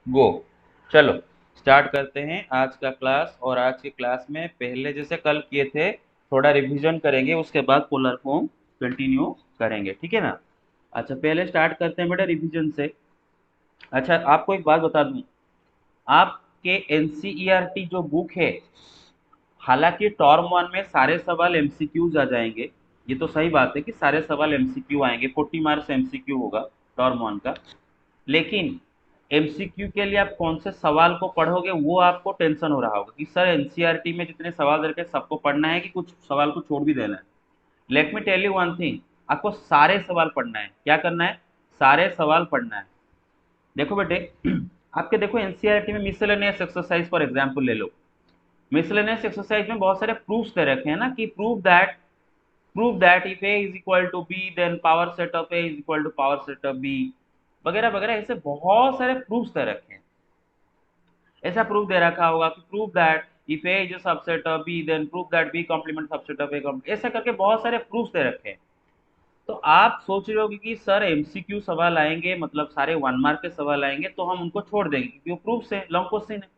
गो। चलो स्टार्ट करते हैं आज का क्लास। और आज के क्लास में पहले जैसे कल किए थे थोड़ा रिवीजन करेंगे, उसके बाद पोलर फॉर्म कंटिन्यू करेंगे, ठीक है ना। अच्छा पहले स्टार्ट करते हैं बेटा रिवीजन से। अच्छा आपको एक बात बता दूं, आपके एनसीईआरटी जो बुक है, हालांकि टर्म वन में सारे सवाल एमसीक्यूज आ जाएंगे, ये तो सही बात है कि सारे सवाल एमसीक्यू आएंगे, 40 मार्क्स एमसीक्यू होगा टर्म वन का। लेकिन एमसीक्यू के लिए आप कौन से सवाल को पढ़ोगे वो आपको टेंशन हो रहा होगा कि सर एनसीईआरटी में जितने सवाल दे रखे सबको पढ़ना है कि कुछ सवाल को छोड़ भी देना है। Let me tell you one thing, आपको सारे सवाल पढ़ना है। क्या करना है? सारे सवाल पढ़ना है। देखो बेटे आपके देखो एनसीईआरटी में मिसलेनियस एक्सरसाइज फॉर एग्जांपल ले लो। मिसलेनियस एक्सरसाइज में बहुत सारे प्रूफ्स दे रखे हैं ना कि prove that if A is equal to B then power set of A is equal to power set of B, वगैरह वगैरह, ऐसे बहुत सारे प्रूफ्स दे रखे हैं। ऐसा प्रूफ दे रखा होगा कि prove that if A is a subset of B then prove that B complement subset of A, ऐसा करके बहुत सारे प्रूफ्स दे रखे हैं। तो आप सोच रहे होगे कि सर एमसीक्यू सवाल आएंगे, मतलब सारे 1 मार्क के सवाल आएंगे तो हम उनको छोड़ देंगे क्योंकि वो प्रूफ है, लॉन्ग क्वेश्चन है।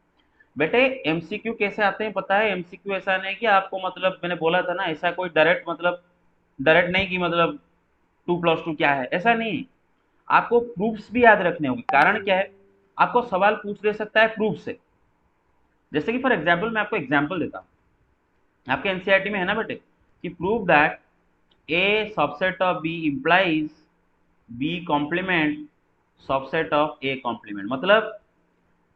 बेटे एमसीक्यू कैसे आते हैं पता है? एमसीक्यू ऐसा नहीं कि आपको, मतलब मैंने बोला था ना, ऐसा कोई डायरेक्ट, मतलब डायरेक्ट नहीं कि मतलब 2+2 क्या है, ऐसा नहीं है। आपको प्रूफ्स भी याद रखने होंगे। कारण क्या है? आपको सवाल पूछ दे सकता है प्रूफ से। जैसे कि फॉर एग्जाम्पल मैं आपको एग्जाम्पल देता हूँ, आपके एनसीईआरटी में है ना बेटे कि prove that A subset of B implies B complement subset of A complement. मतलब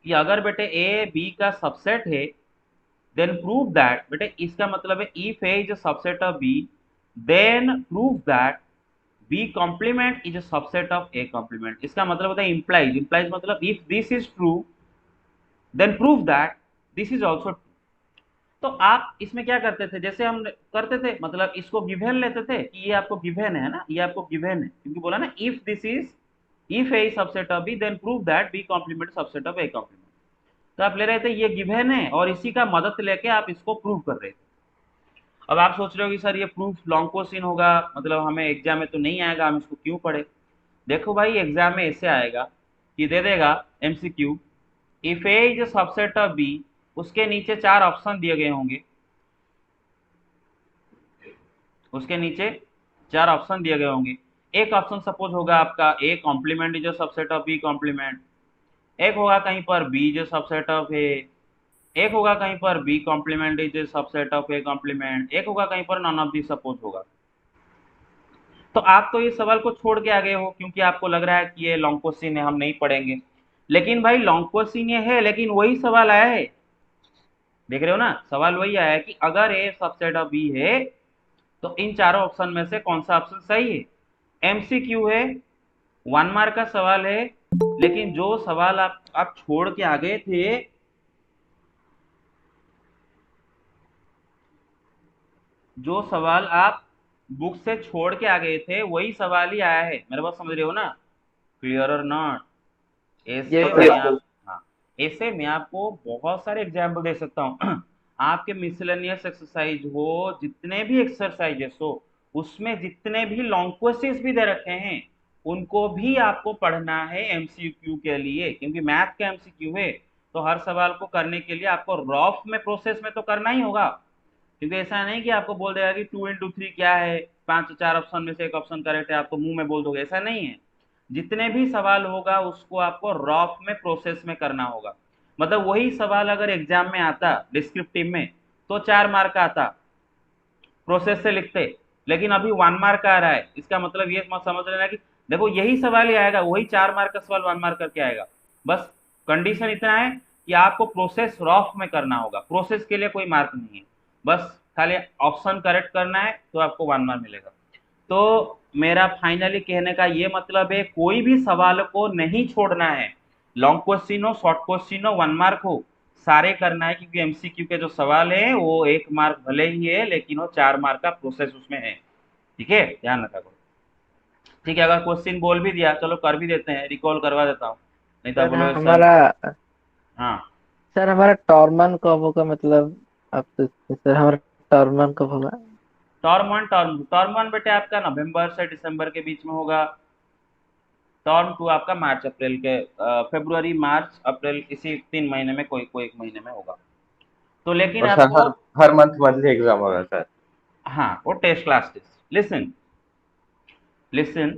कि अगर बेटे ए बी का सबसेट है देन प्रूव दैट, बेटे इसका मतलब है if A is a subset of B then prove that B complement is a subset of A complement. इसका मतलब होता है इंप्लाइज। इंप्लाइज मतलब if this is true then prove that this is also. तो आप इसमें क्या करते थे, जैसे हम करते थे, मतलब इसको गिवन लेते थे कि ये आपको गिवन है ना, ये आपको गिवन है क्योंकि बोला ना if this is, if A subset of B then prove that B complement subset of A complement. तो आप ले रहे थे ये गिवन है और इसी का मदद लेके आप इसको प्रूव कर रहे थे। अब आप सोच रहे हो कि सर ये प्रूफ लॉन्ग क्वेश्चन होगा, मतलब हमें एग्जाम में तो नहीं आएगा, हम इसको क्यों पढ़े? देखो भाई एग्जाम में ऐसे आएगा कि दे देगा MCQ, if A is subset of B, उसके नीचे 4 ऑप्शन दिए गए होंगे, उसके नीचे 4 ऑप्शन दिए गए होंगे। एक ऑप्शन सपोज होगा आपका A complement is a subset of B complement, एक होगा कहीं पर B is a subset of A, एक होगा कहीं पर B complement is a subset of A complement, एक होगा कहीं पर नॉन ऑफ दी सपोज होगा। तो आप तो ये सवाल को छोड़ के आ गए हो क्योंकि आपको लग रहा है कि ये लॉन्ग क्वेश्चन है, हम नहीं पढ़ेंगे। लेकिन भाई लॉन्ग क्वेश्चन ये है, लेकिन वही सवाल आया है। देख रहे हो ना, सवाल वही आया है कि अगर ए सबसेट ऑफ बी है तो इन चारों ऑप्शन में से कौन सा ऑप्शन सही है। एमसीक्यू है, 1 मार्क का सवाल है, लेकिन जो सवाल आप छोड़ के आ गए थे, जो सवाल आप बुक से छोड़ के आ गए थे वही सवाल ही आया है। मेरे बात समझ रहे हो ना? क्लियर और नॉट? ये ऐसे मैं सर। आप, हाँ, ऐसे मैं आपको बहुत सारे एग्जाम्पल दे सकता हूँ। आपके मिसलेनियस एक्सरसाइज हो, जितने भी एक्सरसाइजेस हो, उसमें जितने भी लॉन्ग क्वेश्चंस भी दे रखे हैं उनको भी आपको पढ़ना है एमसीक्यू के लिए, क्योंकि मैथ का एमसीक्यू है। तो हर सवाल को करने के लिए आपको रफ में प्रोसेस में तो करना ही होगा, क्योंकि ऐसा नहीं कि आपको बोल देगा कि 2 into 3 क्या है, 5 4 ऑप्शन में से एक ऑप्शन करेक्ट है, आपको मुंह में बोल दोगे, ऐसा नहीं है। जितने भी सवाल होगा उसको आपको रफ में प्रोसेस में करना होगा। मतलब वही सवाल अगर एग्जाम में आता डिस्क्रिप्टिव में तो 4 मार्क का आता प्रोसेस से लिखते, लेकिन अभी 1 मार्क का आ रहा है। इसका मतलब ये मत समझ लेना कि देखो यही सवाल ही आएगा, वही 4 मार्क का सवाल 1 मार्क करके आएगा। बस कंडीशन इतना है कि आपको प्रोसेस रफ में करना होगा, प्रोसेस के लिए कोई मार्क नहीं है। बस खाली ऑप्शन करेक्ट करना है तो आपको 1 मार्क मिलेगा। तो मेरा फाइनली कहने का ये मतलब है कोई भी सवाल को नहीं छोड़ना है, लॉन्ग क्वेश्चन हो, शॉर्ट क्वेश्चन हो, 1 मार्क हो, सारे करना है, क्योंकि एमसीक्यू के जो सवाल है वो 1 मार्क भले ही है लेकिन वो 4 मार्क का प्रोसेस उसमें है। ठीक है, ध्यान रखा करो। ठीक है, अगर क्वेश्चन बोल भी दिया चलो कर भी देते हैं, रिकॉल करवा देता हूँ, नहीं तो आप सर बोलोगे सर। हमारा हाँ, सर हमारा टॉरमन कब होगा, मतलब आप सर हमारा टॉरमन कब होगा? टर्म वन, टर्म बेटे आपका नवंबर से दिसंबर के बीच में होगा। टर्म 2 आपका मार्च अप्रैल के फरवरी मार्च अप्रैल इसी 3 महीने में कोई कोई एक महीने में होगा। तो लेकिन और सर आपको, हर मंथ मंथली एग्जाम होगा सर? हाँ वो test class test. Listen listen,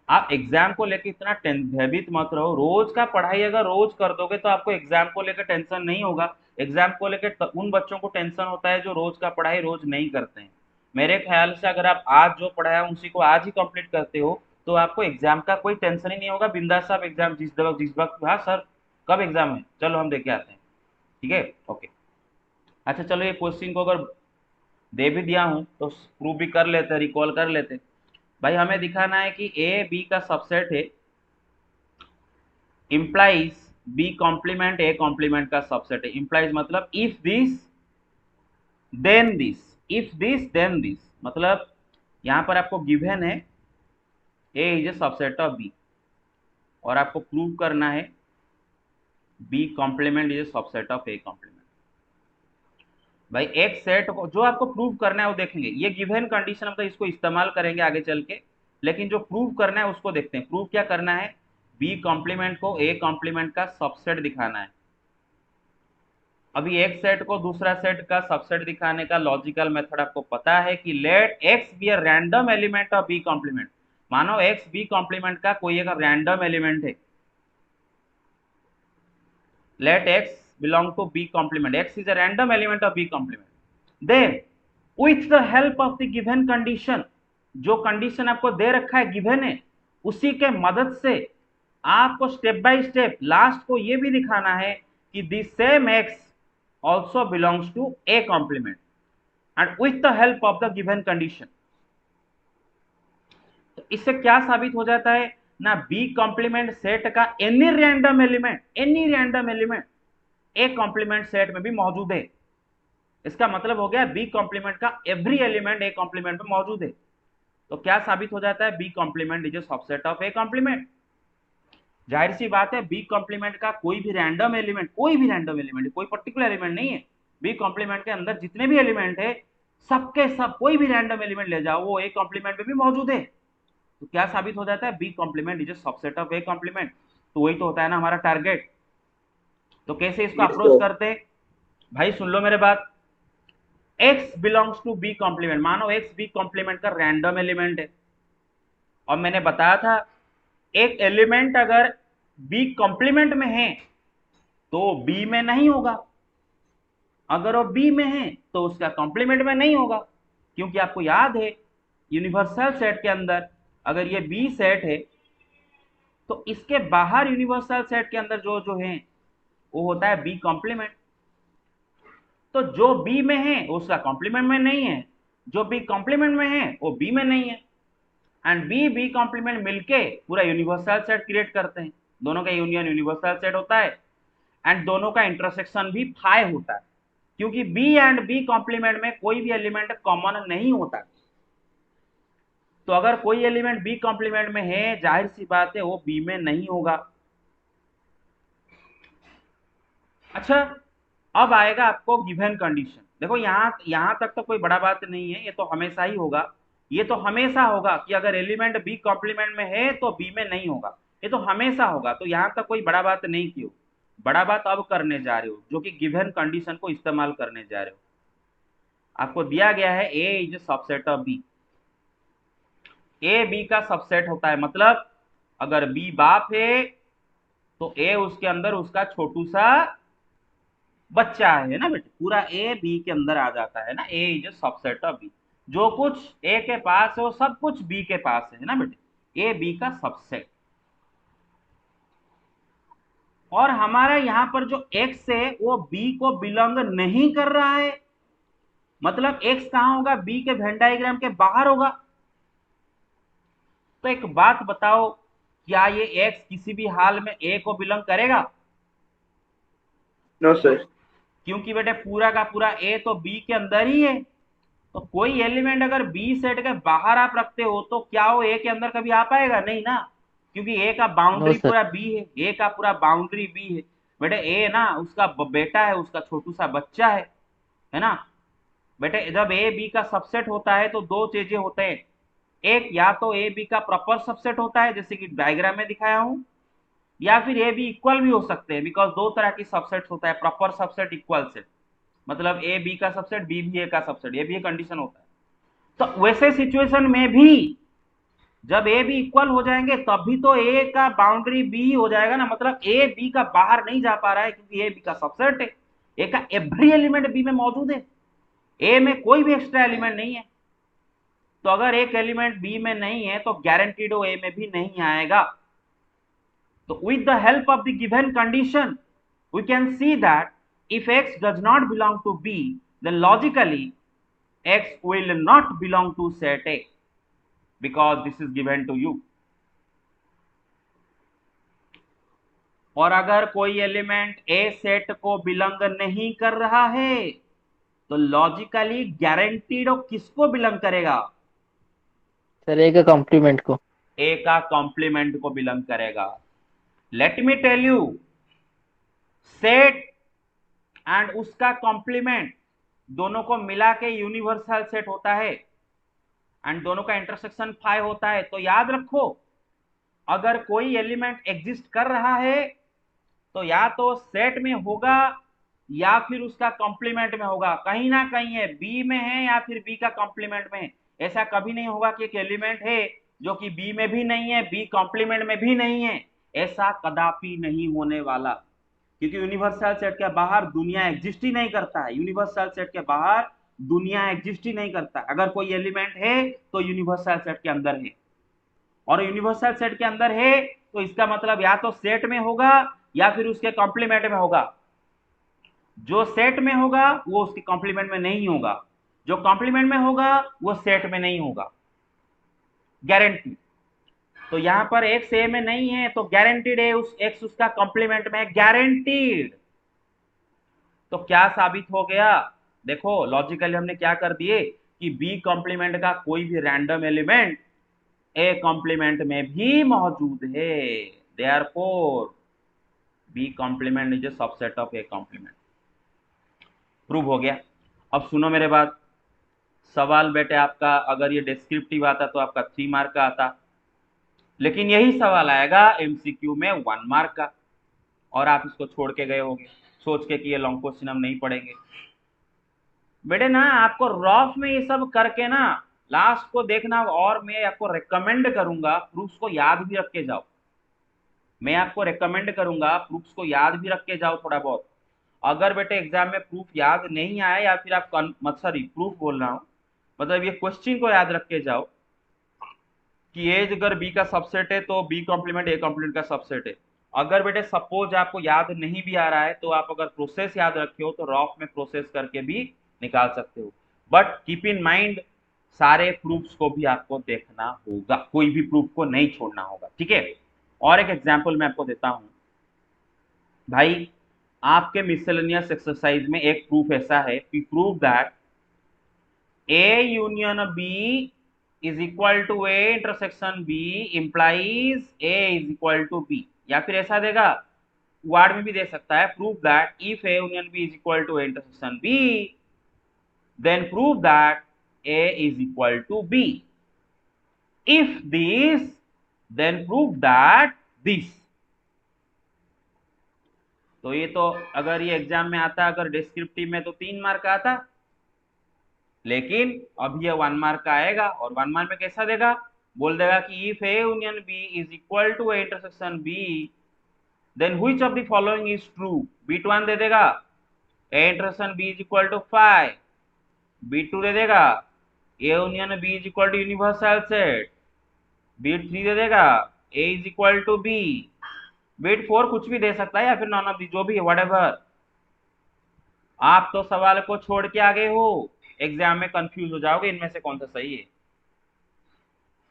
आप एग्जाम को लेकर इतना भयभीत मत रहो। रोज का पढ़ाई अगर रोज कर दोगे तो आपको एग्जाम को लेकर टेंशन नहीं होगा। एग्जाम को लेकर उन बच्चों को टेंशन होता है जो रोज का पढ़ाई रोज नहीं करते हैं। मेरे ख्याल से अगर आप आज जो पढ़ाया उसी को आज ही कंप्लीट करते हो तो आपको एग्जाम का कोई टेंशन ही नहीं होगा। बिंदास आप एग्जाम जिस वक्त हाँ सर कब एग्जाम है, चलो हम देख के आते हैं, ठीक है, ओके। अच्छा चलो, ये क्वेश्चन को अगर दे भी दिया हूं तो प्रूव भी कर लेते, रिकॉल कर लेते। भाई हमें दिखाना है कि ए बी का सबसेट है, implies B complement A complement का सबसेट है। इंप्लाइज मतलब if this then this, if this then this, मतलब यहां पर आपको गिवन है A is a subset of B और आपको प्रूव करना है B complement is a subset of A complement. भाई एक सेट को जो आपको प्रूव करना है वो देखेंगे, ये गिवन कंडीशन हम तो इसको इस्तेमाल करेंगे आगे चल के, लेकिन जो प्रूव करना है उसको देखते हैं। प्रूव क्या करना है, बी कॉम्प्लीमेंट को ए कॉम्प्लीमेंट का सबसेट दिखाना है। अभी एक सेट को दूसरा सेट का सबसेट दिखाने का लॉजिकल मेथड आपको पता है कि let x be a random element of B complement. मानो एक्स बी कॉम्प्लीमेंट का कोई एक रैंडम एलिमेंट है। let x belong to b complement, x is a random element of b complement, then with the help of the given condition, जो condition आपको दे रखा है given है उसी के मदद से आपको स्टेप बाय स्टेप लास्ट को ये भी दिखाना है कि this same x also belongs to a complement and with the help of the given condition। तो इससे क्या साबित हो जाता है ना, बी कॉम्प्लीमेंट सेट का any random element A complement set में भी मौजूद है। इसका मतलब हो गया बी कॉम्प्लीमेंट का एवरी एलिमेंट ए कॉम्प्लीमेंट में मौजूद है। तो क्या साबित हो जाता है, B complement is a subset of A complement. जाहिर सी बात है बी कॉम्प्लीमेंट का कोई भी रैंडम एलिमेंट, कोई पर्टिकुलर एलिमेंट नहीं है। बी कॉम्प्लीमेंट के अंदर जितने भी एलिमेंट है सबके सब कोई भी रैंडम एलिमेंट ले जाओ वो ए कॉम्प्लीमेंट में भी मौजूद है। तो क्या साबित हो जाता है, B complement is a subset of A complement. तो वही तो होता है ना हमारा टारगेट। तो कैसे इसको अप्रोच करते हैं, भाई सुन लो मेरे बात। x belongs to B complement, मानो x बी कॉम्प्लीमेंट का रैंडम एलिमेंट है और मैंने बताया था एक एलिमेंट अगर बी कॉम्प्लीमेंट में है तो बी में नहीं होगा, अगर वो बी में है तो उसका कॉम्प्लीमेंट में नहीं होगा। क्योंकि आपको याद है यूनिवर्सल सेट के अंदर अगर ये बी सेट है तो इसके बाहर यूनिवर्सल सेट के अंदर जो जो है वो होता है बी कॉम्प्लीमेंट। तो जो बी में है उसका कॉम्प्लीमेंट में नहीं है, जो बी कॉम्प्लीमेंट में है वो बी में नहीं है। एंड बी बी कॉम्प्लीमेंट मिलके पूरा यूनिवर्सल सेट क्रिएट करते हैं। दोनों का यूनियन यूनिवर्सल सेट होता है एंड दोनों का इंटरसेक्शन भी फाई होता है, क्योंकि बी एंड बी कॉम्प्लीमेंट में कोई भी एलिमेंट कॉमन नहीं होता। तो अगर कोई एलिमेंट बी कॉम्प्लीमेंट में है जाहिर सी बात है वो बी में नहीं होगा। अच्छा अब आएगा आपको गिवन कंडीशन। देखो यहां तक तो कोई बड़ा बात नहीं है, ये तो हमेशा ही होगा। ये तो हमेशा होगा कि अगर एलिमेंट बी कॉम्प्लीमेंट में है तो बी में नहीं होगा, ये तो हमेशा होगा। तो यहां तक कोई बड़ा बात नहीं की हो। बड़ा बात अब करने जा रहे हो जो कि गिवन कंडीशन को इस्तेमाल करने जा रहे हो। आपको दिया गया है A is subset of B, A B का सबसेट होता है, मतलब अगर बी बाप है तो ए उसके अंदर उसका छोटू सा बच्चा है ना बेटे। पूरा ए बी के अंदर आ जाता है ना, ए इज सबसेट ऑफ बी। जो कुछ ए के पास है वो सब कुछ बी के पास है ना बेटे, ए बी का सबसेट। और हमारा यहाँ पर जो एक्स है वो बी को बिलोंग नहीं कर रहा है, मतलब एक्स कहां होगा, बी के वेन डायग्राम के बाहर होगा। तो एक बात बताओ, क्या ये एक्स किसी भी हाल में ए को बिलोंग करेगा? No sir. क्योंकि बेटे पूरा का पूरा ए तो बी के अंदर ही है। तो कोई एलिमेंट अगर बी सेट के बाहर आप रखते हो तो क्या वो ए के अंदर कभी आ पाएगा? नहीं ना, क्योंकि ए का नो बाउंड्री सर। पूरा बी है, ए का पूरा बाउंड्री बी है। बेटे ए ना उसका बेटा है, उसका छोटू सा बच्चा है ना। बेटे जब ए बी का सबसेट होता है तो दो चीजें होते हैं, एक या तो ए बी का प्रॉपर सबसेट होता है जैसे कि डायग्राम में दिखाया हूं, या फिर ए बी इक्वल भी हो सकते हैं, बिकॉज दो तरह की सबसेट होता है, प्रॉपर सबसेट, इक्वल सेट, मतलब ए बी का सबसेट, बी भी ए का सबसेट, ये भी एक कंडीशन होता है। तो वैसे सिचुएशन में भी जब ए बी इक्वल हो जाएंगे तब भी तो ए का बाउंड्री बी हो जाएगा ना, मतलब ए बी का बाहर नहीं जा पा रहा है क्योंकि ए बी का सबसेट है, ए का एवरी एलिमेंट बी में मौजूद है, ए में कोई भी एक्स्ट्रा एलिमेंट नहीं है। तो अगर एक एलिमेंट बी में नहीं है तो गारंटीड वो ए में भी नहीं आएगा। तो with the help of the given condition we can see that if x does not belong to b then logically x will not belong to set A because this is given to you। और अगर कोई element A set को belong नहीं कर रहा है तो logically guaranteed किसको बिलोंग करेगा? सर ए का कॉम्प्लीमेंट को। ए का कॉम्प्लीमेंट को बिलोंग करेगा। Let me tell you, set and उसका कॉम्प्लीमेंट दोनों को मिला के यूनिवर्सल सेट होता है एंड दोनों का इंटरसेक्शन 5 होता है। तो याद रखो, अगर कोई एलिमेंट एग्जिस्ट कर रहा है तो या तो सेट में होगा या फिर उसका कॉम्प्लीमेंट में होगा, कहीं ना कहीं है, बी में है या फिर बी का कॉम्प्लीमेंट में है। ऐसा कभी नहीं होगा कि एक एलिमेंट है जो कि बी में भी नहीं है, बी कॉम्प्लीमेंट में भी नहीं है, ऐसा कदापि नहीं होने वाला, क्योंकि यूनिवर्सल सेट के बाहर दुनिया एग्जिस्ट ही नहीं करता है। यूनिवर्सल सेट के बाहर दुनिया एग्जिस्ट ही नहीं करता। अगर कोई एलिमेंट है तो यूनिवर्सल सेट के अंदर है, और यूनिवर्सल सेट के अंदर है तो इसका मतलब या तो सेट में होगा या फिर उसके कॉम्प्लीमेंट में होगा। जो सेट में होगा वो उसके कॉम्प्लीमेंट में नहीं होगा, जो कॉम्प्लीमेंट में होगा वो सेट में नहीं होगा, गारंटी। तो यहां पर एक्स ए में नहीं है तो गारंटीड है उस एक्स उसका कॉम्प्लीमेंट में है, गारंटीड। तो क्या साबित हो गया? देखो लॉजिकली हमने क्या कर दिए कि बी कॉम्प्लीमेंट का कोई भी रैंडम एलिमेंट ए कॉम्प्लीमेंट में भी मौजूद है, therefore B complement is a subset of A complement. Prove हो गया। अब सुनो मेरे बात, सवाल बेटे आपका अगर ये डिस्क्रिप्टिव आता तो आपका 3 मार्क का आता, लेकिन यही सवाल आएगा एमसीक्यू में 1 मार्क का, और आप इसको छोड़ के गए होंगे सोच के कि ये लॉन्ग क्वेश्चन हम नहीं पढ़ेंगे। बेटे ना आपको रॉफ में ये सब करके ना लास्ट को देखना, और मैं आपको रिकमेंड करूंगा प्रूफ्स को याद भी रख के जाओ। मैं आपको रिकमेंड करूंगा प्रूफ्स को याद भी रख के जाओ थोड़ा बहुत। अगर बेटे एग्जाम में प्रूफ याद नहीं आया या फिर आप सॉरी प्रूफ बोल रहा हूं, मतलब ये क्वेश्चन को याद रख के जाओ कि एज अगर बी का सबसेट है तो बी कॉम्प्लीमेंट ए कॉम्प्लीमेंट का सबसेट है। अगर बेटे सपोज आपको याद नहीं भी आ रहा है तो आप अगर प्रोसेस याद रखे हो तो रॉफ में प्रोसेस करके भी निकाल सकते हो, बट कीप इन माइंड सारे प्रूफ्स को भी आपको देखना होगा, कोई भी प्रूफ को नहीं छोड़ना होगा, ठीक है। और एक एग्जांपल मैं आपको देता हूं भाई, आपके मिसलेनियस एक्सरसाइज में एक प्रूफ ऐसा है कि prove that A union B is equal to A intersection B implies A is equal to B, या फिर ऐसा देगा, वर्ड में भी दे सकता है, prove that if A union B is equal to A intersection B then prove that A is equal to B. If this, then prove that this। तो ये तो अगर ये एग्जाम में आता, अगर डिस्क्रिप्टिव में तो 3 मार्क का आता, लेकिन अब ये 1 मार्क का आएगा। और 1 मार्क में कैसा देगा? बोल देगा कि if A union B is equal to A intersection B then which of the following is true. B 1 दे देगा A intersection B is equal to 5, B2 दे देगा A union B is equal to universal set, B3 दे देगा A is equal to B, B4 कुछ भी दे सकता है या फिर नॉन ऑफ दी, जो भी है व्हाटएवर। आप तो सवाल को छोड़ के आगे हो, एग्जाम में कंफ्यूज हो जाओगे इनमें से कौन सा सही है।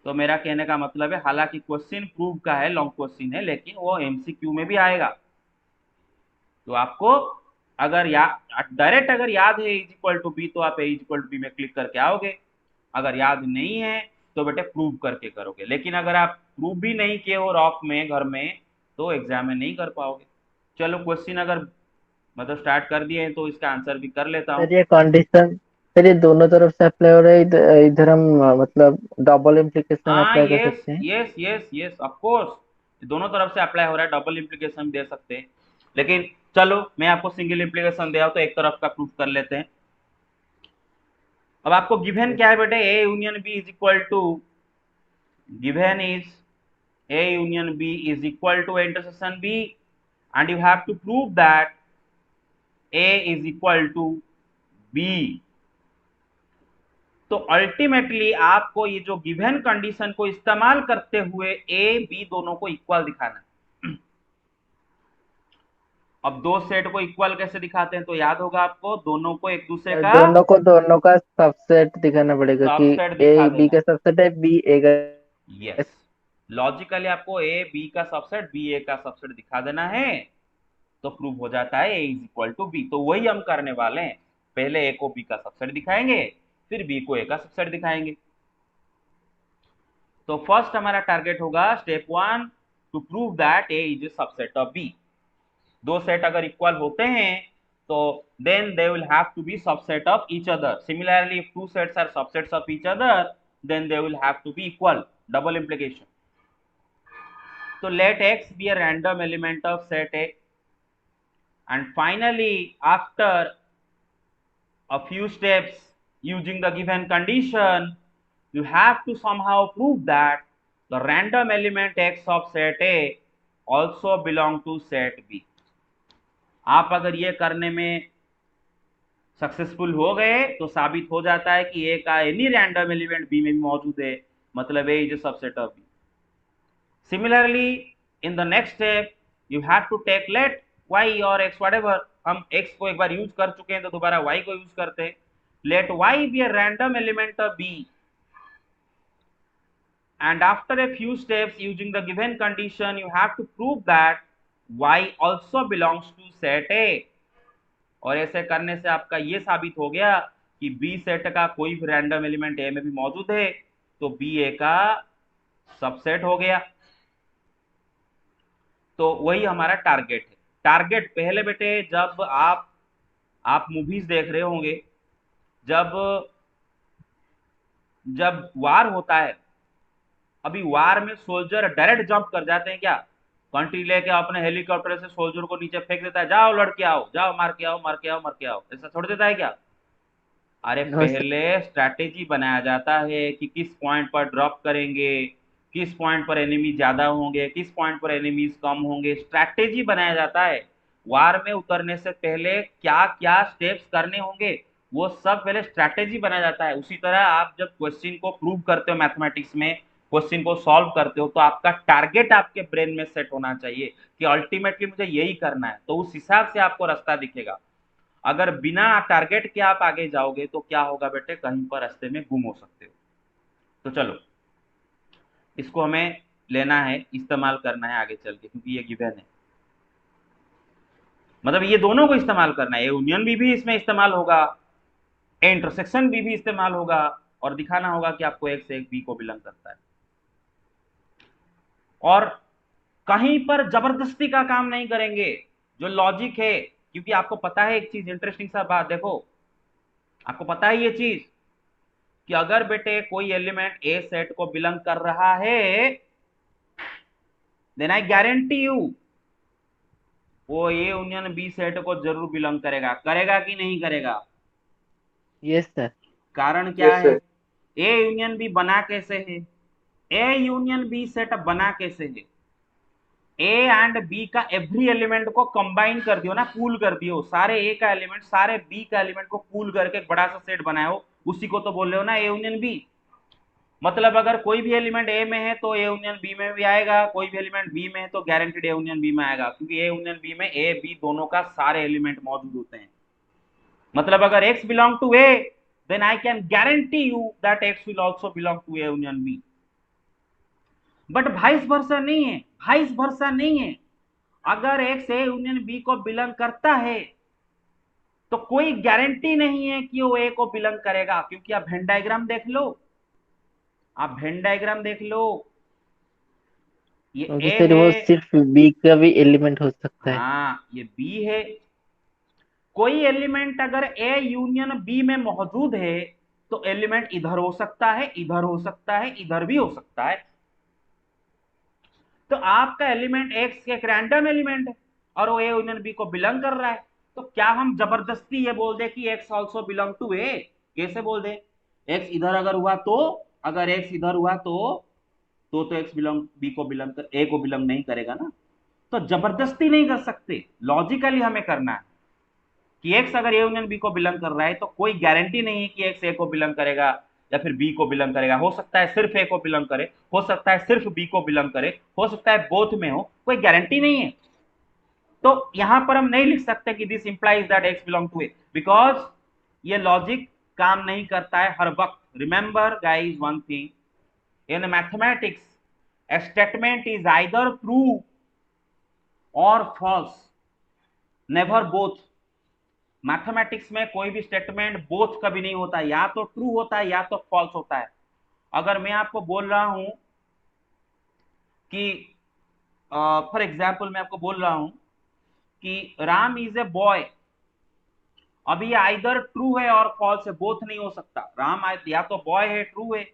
तो मेरा कहने का मतलब है हालांकि क्वेश्चन प्रूव का है, लॉन्ग क्वेश्चन है, लेकिन वो एमसीक्यू में भी आएगा। तो आपको अगर डायरेक्ट अगर याद है इज इक्वल टू बी तो आप ए इज इक्वल टू बी में क्लिक करके आओगे, अगर याद नहीं है तो बेटे प्रूव करके करोगे। लेकिन अगर आप प्रूव भी नहीं किए हो रॉफ में घर में तो एग्जाम में नहीं कर पाओगे। चलो क्वेश्चन अगर मतलब स्टार्ट कर दिए तो इसका आंसर भी कर लेता हूँ। सर ये कंडीशन सर ये दोनों तरफ से अप्लाई हो रहा है, इधर हम मतलब डबल इम्प्लीकेशन हाँ, अप्लाई कर यस सकते हैं। Yes yes yes, of course दोनों तरफ से अप्लाई हो रहा है, डबल इम्प्लीकेशन दे सकते हैं। लेकिन चलो मैं आपको सिंगल इम्प्लीकेशन दे तो एक तरफ का प्रूफ कर लेते हैं। अब आपको गिवन Yes. क्या है बेटे, A union B is equal to, given is A union B is equal to intersection B, and you have to prove that A is equal to B। तो अल्टीमेटली आपको ये जो गिवन कंडीशन को इस्तेमाल करते हुए A B दोनों को इक्वल दिखाना है। अब दो सेट को इक्वल कैसे दिखाते हैं, तो याद होगा आपको, दोनों को एक दूसरे का दोनों का सबसेट दिखाना पड़ेगा कि सबसेट ए दिखा बी देना का है। सबसेट है, बी ए का। यस, लॉजिकली आपको ए बी का सबसेट बी ए का सबसेट दिखा देना है, तो प्रूव हो जाता है A is equal to B. तो वही हम करने वाले हैं, पहले ए को बी का सबसेट दिखाएंगे, फिर बी को ए का सबसेट दिखाएंगे। तो फर्स्ट हमारा टारगेट होगा step 1, to prove that A is a subset of B. दो सेट अगर इक्वल होते हैं तो then they will have to be subset of each other. Similarly if two sets are subsets of each other then they will have to be equal, double implication. तो let x be a random element of set A, and finally after a few steps using the given condition you have to somehow prove that the random element x of set A also belong to set B। आप अगर ये करने में successful हो गए तो साबित हो जाता है कि ए का एनी रैंडम एलिमेंट बी में भी मौजूद है, मतलब A is a subset of B. Similarly, in the next step, you have to take let y or x whatever, हम x को एक बार यूज कर चुके हैं तो दोबारा y को यूज करते हैं। Let y be a random element of B, and after a few steps using the given condition, you have to prove that y also belongs to set A। और ऐसे करने से आपका ये साबित हो गया कि B सेट का कोई भी रैंडम एलिमेंट A में भी मौजूद है, तो B A का सबसेट हो गया। तो वही हमारा टारगेट है। टारगेट पहले बेटे जब आप मूवीज देख रहे होंगे, जब जब वार होता है, अभी वार में सोल्जर डायरेक्ट जंप कर जाते हैं क्या, कंट्री लेके अपने हेलीकॉप्टर से सोल्जर को नीचे फेंक देता है, जाओ लड़के आओ, जाओ मार के आओ, मार के आओ, मार के आओ, ऐसा छोड़ देता है क्या? अरे नो सर। पहले स्ट्रैटेजी बनाया जाता है कि किस पॉइंट पर ड्रॉप करेंगे, किस पॉइंट पर एनिमी ज्यादा होंगे, किस पॉइंट पर एनिमीज कम होंगे, स्ट्रैटेजी बनाया जाता है। वार में उतरने से पहले क्या क्या स्टेप्स करने होंगे वो सब पहले स्ट्रैटेजी बनाया जाता है। उसी तरह आप जब क्वेश्चन को प्रूव करते हो मैथमेटिक्स में, क्वेश्चन को सॉल्व करते हो, तो आपका टारगेट आपके ब्रेन में सेट होना चाहिए कि अल्टीमेटली मुझे यही करना है, तो उस हिसाब से आपको रास्ता दिखेगा। अगर बिना टारगेट के आप आगे जाओगे तो क्या होगा बेटे, कहीं पर रास्ते में गुम हो सकते हो। तो चलो इसको हमें लेना है, इस्तेमाल करना है आगे चल के, क्योंकि ये गिवन है, मतलब ये दोनों को इस्तेमाल करना है। यूनियन भी इसमें इस्तेमाल होगा, इंटरसेक्शन भी इस्तेमाल होगा, और दिखाना होगा कि आपको एक से एक बी को बिलोंग करता है। और कहीं पर जबरदस्ती का काम नहीं करेंगे, जो लॉजिक है, क्योंकि आपको पता है एक चीज इंटरेस्टिंग सा बात देखो, आपको पता है ये चीज कि अगर बेटे कोई एलिमेंट ए सेट को बिलोंग कर रहा है, देन आई गारंटी यू वो ए यूनियन बी सेट को जरूर बिलोंग करेगा। करेगा कि नहीं करेगा? Yes sir. कारण क्या है? ए यूनियन बी बना कैसे है, ए यूनियन बी सेट बना कैसे है, ए एंड बी का एवरी एलिमेंट को कंबाइन कर दियो ना, पूल कर दियो, सारे ए का एलिमेंट सारे बी का एलिमेंट को पूल करके एक बड़ा सा सेट बनाए हो, उसी को तो बोल रहे हो ना ए यूनियन बी। मतलब अगर कोई भी एलिमेंट ए में है तो ए यूनियन बी में भी आएगा, कोई भी एलिमेंट बी में है तो गारंटेड ए यूनियन बी में आएगा, क्योंकि ए यूनियन बी में ए बी दोनों का सारे एलिमेंट मौजूद होते हैं। मतलब अगर x belong to A, then I can guarantee you that x will also belong to A union B. But vice versa नहीं है, वाइस वर्सा नहीं है। अगर x ए यूनियन बी को बिलोंग करता है तो कोई गारंटी नहीं है कि वो ए को बिलोंग करेगा, क्योंकि आप वेन डायग्राम देख लो, आप वेन डायग्राम देख लो, ये क्योंकि ए सर है, वो सिर्फ बी का भी एलिमेंट हो सकता है। हाँ ये बी है, कोई एलिमेंट अगर ए यूनियन बी में मौजूद है तो एलिमेंट इधर हो सकता है, इधर हो सकता है, इधर भी हो सकता है। तो आपका एलिमेंट एक्स एक रैंडम एलिमेंट है और वो ए यूनियन बी को बिलोंग कर रहा है, तो क्या हम जबरदस्ती ये बोल दे कि एक्स ऑल्सो बिलोंग टू ए? कैसे बोल दे? एक्स इधर अगर हुआ तो, अगर एक्स इधर हुआ तो एक्स बिलोंग बी को बिलोंग कर, ए को बिलोंग नहीं करेगा ना। तो जबरदस्ती नहीं कर सकते, लॉजिकली हमें करना है कि एक्स अगर ए यूनियन बी को बिलोंग कर रहा है तो कोई गारंटी नहीं है कि एक्स ए को बिलोंग करेगा या फिर बी को बिलोंग करेगा। हो सकता है सिर्फ ए को बिलोंग करे, हो सकता है सिर्फ बी को बिलोंग करे, हो सकता है बोथ में हो, कोई गारंटी नहीं है। तो यहां पर हम नहीं लिख सकते कि this implies that x belong to A, because ये लॉजिक काम नहीं करता है हर वक्त। Remember guys one thing, in mathematics a statement is either true or false, never both। Mathematics में कोई भी स्टेटमेंट बोथ कभी नहीं होता, या तो ट्रू होता है या तो फॉल्स होता है। अगर मैं आपको बोल रहा हूं कि फॉर एग्जाम्पल मैं आपको बोल रहा हूं कि राम इज ए बॉय, अभी ये आइदर ट्रू है और फॉल्स है, बोथ नहीं हो सकता। राम या तो बॉय है ट्रू है,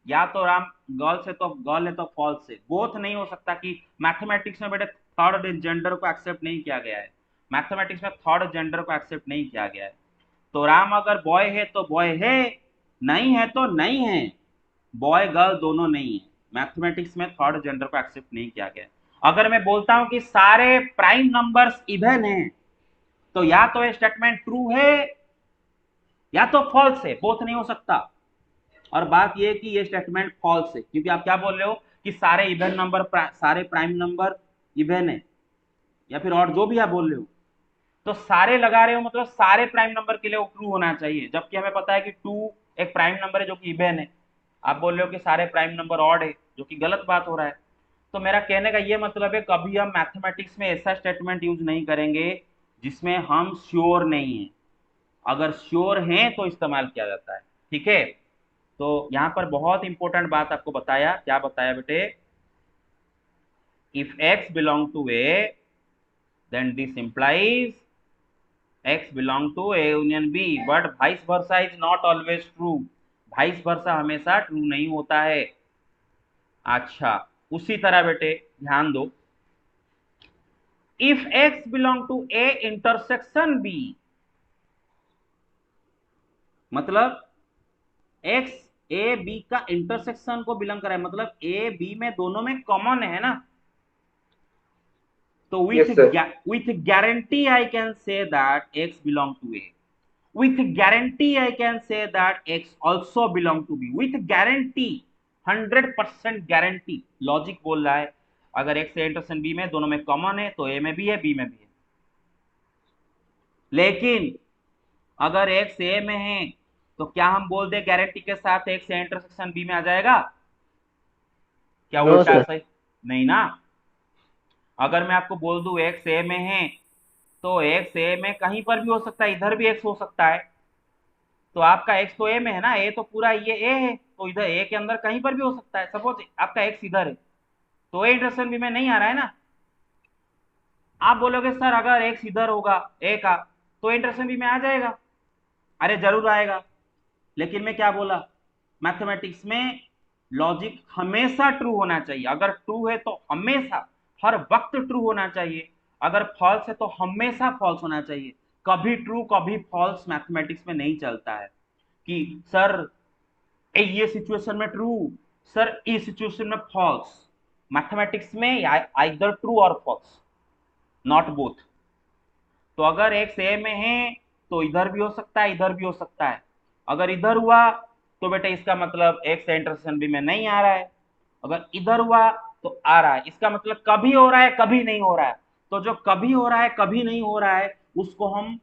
या तो राम गर्ल्स है तो गर्ल है तो फॉल्स है, बोथ नहीं हो सकता। कि मैथमेटिक्स में बेटे थर्ड जेंडर को एक्सेप्ट नहीं किया गया है, मैथमेटिक्स में थर्ड जेंडर को एक्सेप्ट नहीं किया गया है। तो राम अगर बॉय है तो बॉय है, नहीं है तो नहीं है, बॉय गर्ल दोनों नहीं है। मैथमेटिक्स में थर्ड जेंडर को एक्सेप्ट नहीं किया गया है। अगर मैं बोलता हूं कि सारे प्राइम नंबर्स इवन हैं, तो या तो ये स्टेटमेंट ट्रू है या तो फॉल्स है, बोथ नहीं हो सकता। और बात यह कि ये स्टेटमेंट फॉल्स है, क्योंकि आप क्या बोल रहे हो कि सारे इवन नंबर, सारे प्राइम नंबर इवन है, या फिर और जो भी आप बोल रहे हो, तो सारे लगा रहे हो मतलब सारे प्राइम नंबर के लिए वो ट्रू होना चाहिए, जबकि हमें पता है कि टू एक प्राइम नंबर है जो कि इवन है। आप बोल रहे हो कि सारे प्राइम नंबर ऑड है, जो कि गलत बात हो रहा है। तो मेरा कहने का ये मतलब है, कभी हम मैथमेटिक्स में ऐसा स्टेटमेंट यूज नहीं करेंगे जिसमें हम श्योर नहीं है। अगर श्योर हैं तो इस्तेमाल किया जाता है, ठीक है। तो यहां पर बहुत इंपॉर्टेंट बात आपको बताया, क्या बताया बेटे? If x belong to a then this implies x belong to a union b, but vice versa is not always true। vice versa हमेशा ट्रू नहीं होता है। अच्छा, उसी तरह बेटे ध्यान दो, if x belong to a intersection b, मतलब x ए बी का इंटरसेक्शन को बिलोंग कर रहा है, मतलब ए बी में दोनों में कॉमन है ना। तो Yes, sir. with guarantee I can say that x belong to a, with guarantee I can say that x also belong to b, with guarantee, 100% guarantee. Logic बोल रहा है अगर x ए इंटरसेक्शन b में दोनों में common है तो a में भी है b में भी है। लेकिन अगर x a में है तो क्या हम बोल दे गारंटी के साथ x ए इंटरसेक्शन b में आ जाएगा? क्या नो उल्टा सर। सही नहीं ना। अगर मैं आपको बोल दूं एक्स ए में है तो एक्स ए में कहीं पर भी हो सकता है, इधर भी एक्स हो सकता है। तो आपका एक्स तो ए में है ना, ए तो पूरा ये ए है, तो इधर ए के अंदर कहीं पर भी हो सकता है। सपोज आपका एक्स इधर है तो ए इंटरसेक्शन बी में नहीं आ रहा है ना। आप बोलोगे सर अगर एक्स इधर होगा ए का तो इंटरसेक्शन बी में आ जाएगा। अरे जरूर आएगा, लेकिन मैं क्या बोला, मैथमेटिक्स में लॉजिक हमेशा ट्रू होना चाहिए। अगर ट्रू है तो हमेशा हर वक्त ट्रू होना चाहिए, अगर फॉल्स है तो हमेशा फॉल्स होना चाहिए। कभी ट्रू कभी फॉल्स मैथमेटिक्स में नहीं चलता है कि सर ये सिचुएशन में ट्रू, सर इस सिचुएशन में फॉल्स। मैथमेटिक्स में आइदर ट्रू और फॉल्स, नॉट बोथ। तो अगर एक्स ए में है तो इधर भी हो सकता है, इधर भी हो सकता है। अगर इधर हुआ तो बेटा इसका मतलब एक्स इंटरसेक्शन बी में नहीं आ रहा है, अगर इधर हुआ तो आ रहा है, इसका मतलब कभी हो रहा है कभी नहीं हो रहा है। तो जो कभी हो रहा है कभी नहीं हो रहा है उसको हम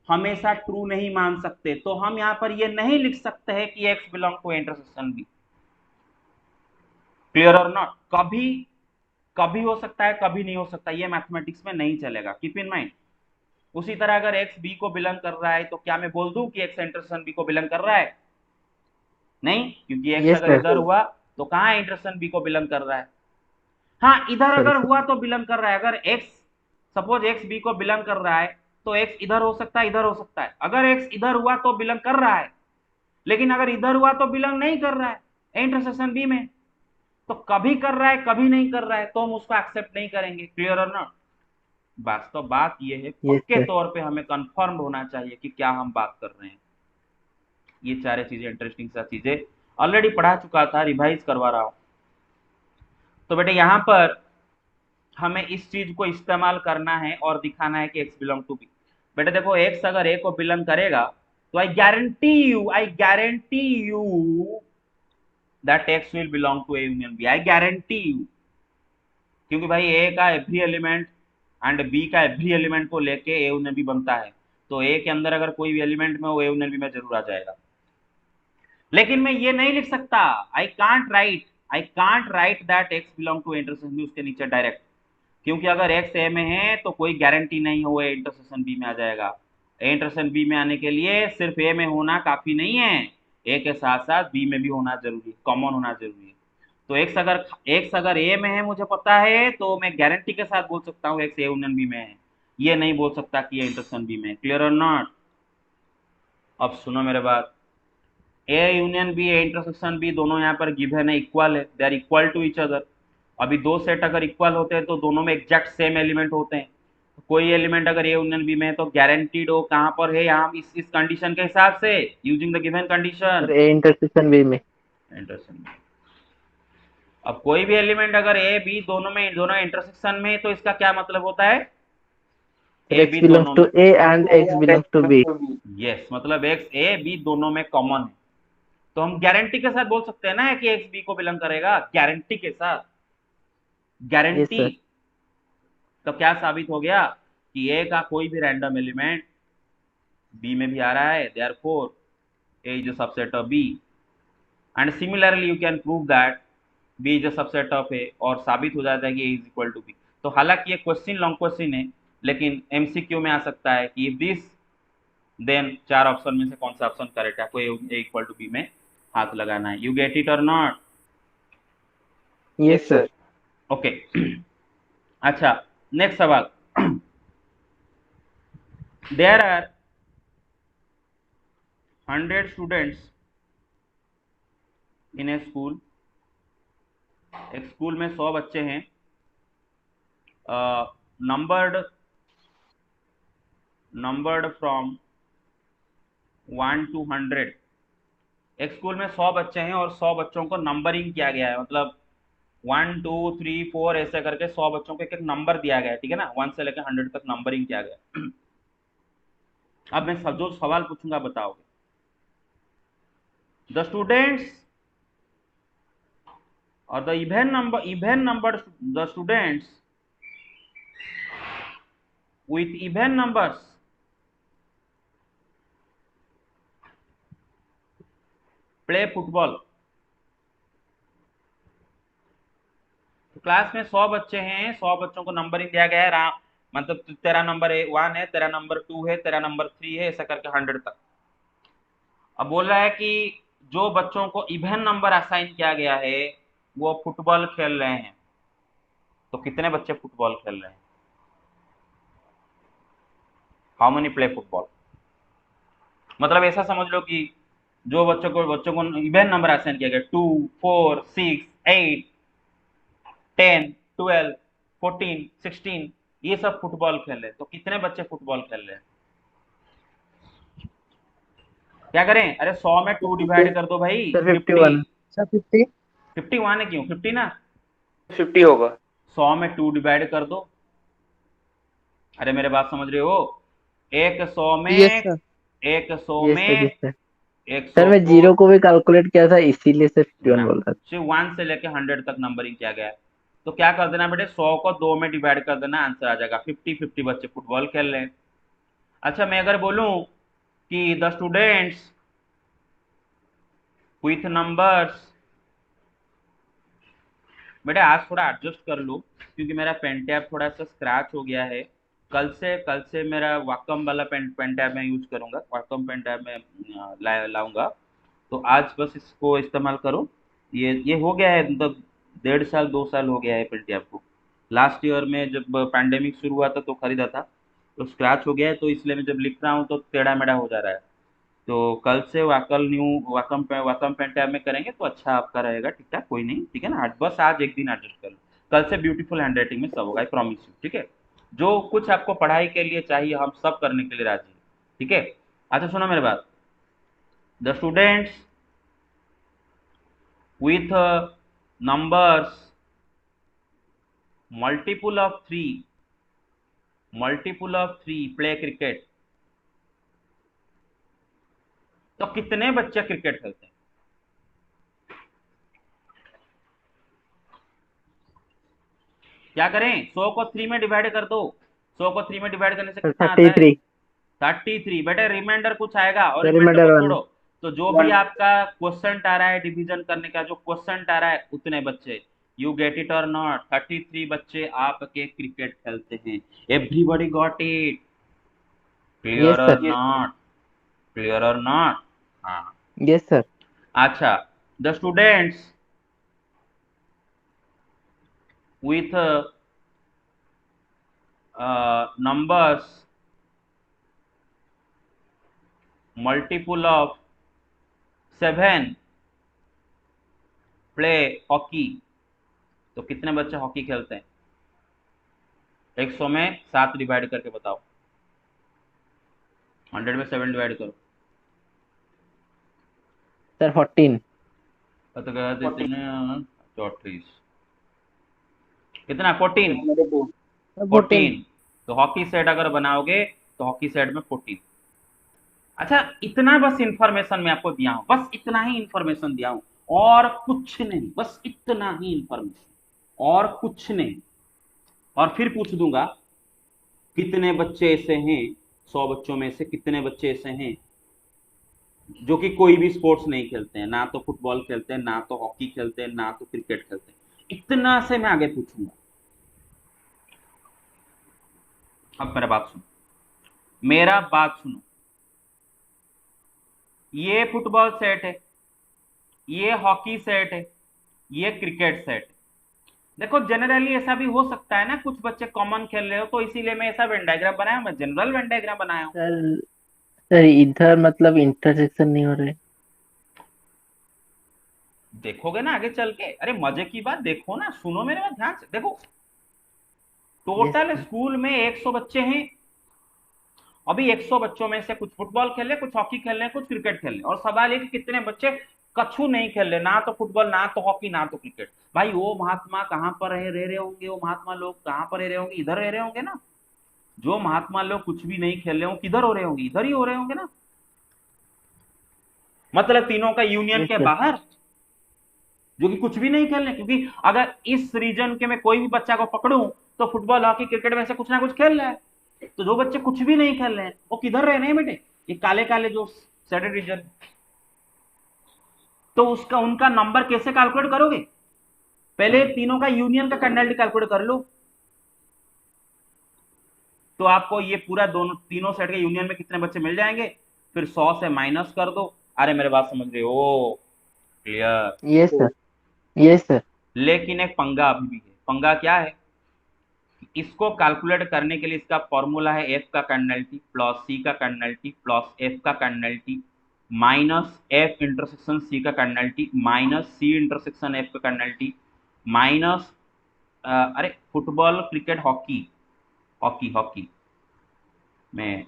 हमेशा ट्रू नहीं मान सकते। तो हम यहां पर ये नहीं लिख सकते हैं कि x belong to intersection B. Clear और नॉट? कभी कभी हो सकता है कभी नहीं हो सकता, ये मैथमेटिक्स में नहीं चलेगा, कीप इन माइंड। उसी तरह अगर एक्स बी को बिलोंग कर रहा है तो क्या मैं बोल दूं कि एक्स इंटरसेक्शन बी को बिलोंग कर रहा है? नहीं, क्योंकि एक्स यस अगर सर। इधर हुआ तो कहां इंटरसेक्शन बी को बिलोंग कर रहा है? हाँ, इधर सॉरी अगर सर। हुआ तो बिलोंग कर रहा है। अगर एक्स, सपोज एक्स बी को बिलोंग कर रहा है तो x इधर हो सकता है, इधर हो सकता है। अगर x इधर हुआ तो बिलोंग कर रहा है, लेकिन अगर इधर हुआ तो बिलोंग नहीं कर रहा है ए इंटरसेक्शन बी में। तो कभी कर रहा है कभी नहीं कर रहा है तो हम उसको एक्सेप्ट नहीं करेंगे। क्लियर और नॉट? वास्तव बात ये है, यस पक्के सर। तौर पे हमें कंफर्म होना चाहिए कि क्या हम बात कर रहे हैं। ये सारे चीजें इंटरेस्टिंग सा चीजें ऑलरेडी पढ़ा चुका था, रिवाइज करवा रहा हूं। तो बेटे यहाँ पर हमें इस चीज को इस्तेमाल करना है और दिखाना है कि x बिलोंग टू बी। बेटे देखो x अगर a को बिलोंग करेगा तो I guarantee you that x will belong to a union b। I guarantee you, क्योंकि भाई a का एवरी एलिमेंट एंड b का एवरी एलिमेंट को लेके a यूनियन b बनता है। तो a के अंदर अगर कोई भी एलिमेंट में वो a यूनियन b में जरूर आ जाएगा। लेकिन मैं ये नहीं लिख सकता, I can't write that x belong to intersection B उसके नीचे डायरेक्ट, क्योंकि अगर x a में है तो कोई गारंटी नहीं हो ए इंटरसेक्शन बी में आ जाएगा। ए इंटरसेक्शन बी में आने के लिए सिर्फ a में होना काफी नहीं है, a के साथ साथ b में भी होना जरूरी है, कॉमन होना जरूरी है। तो x अगर a में है मुझे पता है तो मैं गारंटी के साथ बोल सकता हूँ x a यूनियन b में है, ये नहीं बोल सकता कि ये इंटरसेक्शन बी में है। क्लियर और नॉट? अब सुनो मेरे बात, A union B A intersection B दोनों यहाँ पर गिवन है, इक्वल है, they are equal to each other. अभी दो सेट अगर इक्वल होते हैं तो दोनों में एग्जैक्ट सेम एलिमेंट होते हैं। कोई एलिमेंट अगर ए यूनियन बी में है तो गारंटीड हो कहाँ पर है, यहाँ इस कंडीशन के हिसाब से, using the given condition, sir A intersection B में। इंटरसेक्शन। अब कोई भी एलिमेंट अगर ए बी दोनों इंटरसेक्शन में है तो इसका क्या मतलब होता है, ए x बी belongs दोनों to में, a and x belongs to b। Yes, मतलब एक्स ए बी दोनों में कॉमन है। तो हम गारंटी के साथ बोल सकते हैं ना कि एक्स बी को बिलोंग करेगा, गारंटी के साथ, यस गारंटी। सर। तो क्या साबित हो गया कि ए का कोई भी रैंडम एलिमेंट बी में भी आ रहा है, therefore A is a subset of B. And similarly you can prove that B is a subset of A, और साबित हो जाता है कि A is equal to B. तो हालांकि ये क्वेश्चन लॉन्ग क्वेश्चन है, लेकिन एमसीक्यू में आ सकता है कि इफ दिस देन चार ऑप्शन में से कौन सा ऑप्शन करेक्ट है, आपको ए इक्वल टू बी में हाथ लगाना है। यू गेट इट और नॉट? Yes sir. ओके। अच्छा, नेक्स्ट सवाल। There are 100 students in a school. एक स्कूल में 100 बच्चे हैं, नंबर्ड फ्रॉम 1 to 100। एक स्कूल में 100 बच्चे हैं और 100 बच्चों को नंबरिंग किया गया है, मतलब 1 2 3 4 ऐसे करके 100 बच्चों को एक एक नंबर दिया गया है, ठीक है ना, 1 से लेकर 100 तक नंबरिंग किया गया। अब मैं जो सवाल पूछूंगा बताओगे। द स्टूडेंट्स और the even number the students with even numbers play football। तो क्लास में 100 बच्चे हैं, 100 बच्चों को नंबरिंग दिया गया है, मतलब तेरा नंबर 1 है, तेरा नंबर 2 है, तेरा नंबर 3 है, ऐसा करके 100 तक। अब बोल रहा है कि जो बच्चों को इवन नंबर असाइन किया गया है वो फुटबॉल खेल रहे हैं। तो कितने बच्चे फुटबॉल खेल रहे हैं? How many play football? मतलब ऐसा समझ लो कि जो बच्चों को इवन नंबर असाइन किया गया 2 4 6 8 10 12 14 16, ये सब फुटबॉल खेल रहे हैं। तो कितने बच्चे फुटबॉल खेल रहे हैं? क्या करें? अरे 100 में 2 डिवाइड कर दो भाई, सर 50। 51। अच्छा 50 51 है, क्यों 50 ना, 50 होगा। 100 में 2 डिवाइड कर दो। अरे मेरे बात समझ रहे हो? एक 100 यस में, सर। एक 100 यस सर। में, यस सर। एक सर 100 मैं को जीरो को भी कैलकुलेट किया था इसीलिए सर 51 ना, बोल रहा था। सिर्फ 1 से लेके 100 तक नंबरिंग किया गया है। तो क्या कर देना बेटे, 100 को 2 में डिवाइड कर देना, आंसर आ जाएगा 50 बच्चे फुटबॉल खेल रहे हैं। अच्छा, मैं अगर बोलूं कि द स्टूडेंट्स विथ नंबर्स, बेटे आज थोड़ा एडजस्ट कर लो क्योंकि मेरा पेन टैब थोड़ा सा स्क्रैच हो गया है। कल से मेरा वाकम वाला पेन टैब मैं यूज करूंगा, वाकम पेन टैब में लाऊंगा। तो आज बस इसको इस्तेमाल करो। ये हो गया है, मतलब 1.5 साल 2 साल हो गया है पेन टैब को। लास्ट ईयर में जब पैंडेमिक शुरू हुआ था तो खरीदा था, तो स्क्रैच हो गया है, तो इसलिए मैं जब लिख रहा हूँ तो टेढ़ा मेढ़ा हो जा रहा है। तो कल से वाकम पेन टैब में करेंगे तो अच्छा आपका रहेगा, ठीक ठाक, कोई नहीं, ठीक है ना। बस आज एक दिन एडजस्ट कर लो, कल से ब्यूटीफुल हैंडराइटिंग में सब होगा, आई प्रॉमिस यू, ठीक है। जो कुछ आपको पढ़ाई के लिए चाहिए हम सब करने के लिए राजी हैं, ठीक है। अच्छा सुनो मेरे बात, the students with numbers multiple of 3 play cricket। तो कितने बच्चे क्रिकेट खेलते हैं? क्या करें, 100 को 3 में डिवाइड कर दो। 100 को 3 में डिवाइड करने से सर कितना आता है? 33। 33। बेटे रिमाइंडर कुछ आएगा, और सर रिमाइंडर रिमाइंडर को 1। छोड़ो। तो जो भी आपका क्वेश्चन आ रहा है डिवीजन करने का, जो क्वेश्चन आ रहा है उतने बच्चे, यू गेट इट और नॉट, 33 बच्चे आपके क्रिकेट खेलते हैं। Everybody got it? Yes clear और सर। नॉट? क्लियर और नॉट? हाँ। Yes sir. अच्छा, the students with numbers multiple of 7 play hockey. तो कितने बच्चे हॉकी खेलते हैं? 100 में 7 डिवाइड करके बताओ, 100 में 7 डिवाइड करो। सर 14। तो क्या देते हैं? 34। कितना? 14। 14। 14। तो हॉकी सेट अगर बनाओगे तो हॉकी सेट में 14। अच्छा, इतना बस इंफॉर्मेशन मैं आपको दिया हूं, बस इतना ही इंफॉर्मेशन दिया हूं, और कुछ नहीं, बस इतना ही इंफॉर्मेशन और कुछ नहीं। और फिर पूछ दूंगा कितने बच्चे ऐसे हैं, 100 बच्चों में से कितने बच्चे ऐसे हैं जो कि कोई भी स्पोर्ट्स नहीं खेलते हैं, ना तो फुटबॉल खेलते हैं, ना तो हॉकी खेलते हैं, ना तो क्रिकेट खेलते हैं। इतना से मैं आगे पूछूंगा। अब मेरा बात सुनो, मेरा बात सुनो। ये फुटबॉल सेट है, ये हॉकी सेट है, ये क्रिकेट सेट है। देखो जनरली ऐसा भी हो सकता है ना, कुछ बच्चे कॉमन खेल रहे हो, तो इसीलिए मैं ऐसा वेन डायग्राम बनाया, मैं जनरल वेन डायग्राम बनाया हूं। सर सर इधर मतलब इंटरसेक्शन नहीं हो रहे। देखोगे ना आगे चल के, अरे मजे की बात, देखो ना, सुनो मेरे बात ध्यान से, देखो टोटल यस स्कूल में 100 बच्चे हैं। अभी 100 बच्चों में से कुछ फुटबॉल खेल रहे, कुछ हॉकी खेल रहे, कुछ क्रिकेट खेल रहे, और सवाल है कि कितने बच्चे कछु नहीं खेल रहे, ना तो फुटबॉल, ना तो हॉकी, ना तो क्रिकेट। भाई वो महात्मा कहाँ पर रह रहे होंगे? वो महात्मा लोग कहाँ पर रह रहे होंगे? इधर रह रहे होंगे ना। जो महात्मा लोग कुछ भी नहीं खेल रहे हो, किधर हो रहे होंगे? इधर ही हो रहे होंगे ना। मतलब तीनों का यूनियन यस के सर। बाहर, जो कि कुछ भी नहीं खेल रहे, क्योंकि अगर इस रीजन के मैं कोई भी बच्चा को पकड़ूं तो फुटबॉल, हॉकी, क्रिकेट में से कुछ ना कुछ खेल रहा है। तो जो बच्चे कुछ भी नहीं खेल रहे हैं वो किधर रह रहे हैं बेटे? ये काले काले जो सेडेड रीजन। तो उसका उनका नंबर कैसे कैलकुलेट करोगे? पहले तीनों का यूनियन का कर्नैलिटी कैलकुलेट कर लो। तो आपको ये पूरा दोनों तीनों सेट के यूनियन में कितने बच्चे मिल जाएंगे, फिर 100 से माइनस कर दो। अरे मेरे बात समझ रहे हो? Clear? Yes sir. Yes sir. लेकिन एक पंगा अभी भी है। पंगा क्या है? इसको कैलकुलेट करने के लिए इसका फॉर्मूला है एफ का कर्नैलिटी प्लस सी का कर्नैलिटी प्लस एफ का कर्नैलिटी माइनस एफ इंटरसेक्शन सी का कर्नैलिटी माइनस सी इंटरसेक्शन एफ का कर्नैलिटी माइनस अरे football, cricket, hockey, hockey hockey में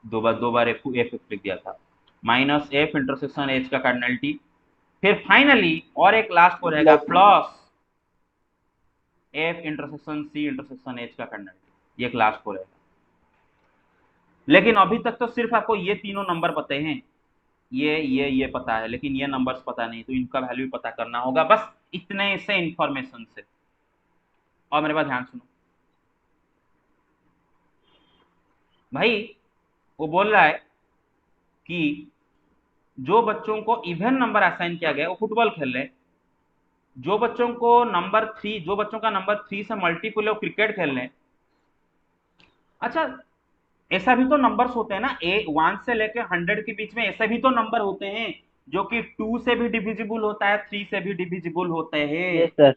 दो बार एफ लिख दिया था, माइनस एफ इंटरसेक्शन एच का कर्नैलिटी, फिर फाइनली और एक लास्ट को रहेगा plus F intersection C intersection H का कर्नैलिटी, ये क्लास को रहेगा। लेकिन अभी तक तो सिर्फ आपको ये तीनों नंबर पते हैं, ये पता है, लेकिन ये नंबर्स पता नहीं, तो इनका वैल्यू पता करना होगा, बस इतने से इंफॉर्मेशन से। और मेरे पास ध्यान सुनो भाई, वो बोल रहा है कि जो बच्चों को इवन नंबर असाइन किया गया वो फुटबॉल खेल रहे हैं, जो बच्चों का नंबर 3 से मल्टीपल है वो क्रिकेट खेल रहे हैं। अच्छा, ऐसा भी तो नंबर्स होते हैं ना, 1 से लेके 100 के बीच में ऐसे भी तो नंबर होते हैं जो कि 2 से भी डिविजिबल होता है, 3 से भी डिविजिबल होते हैं। Yes sir.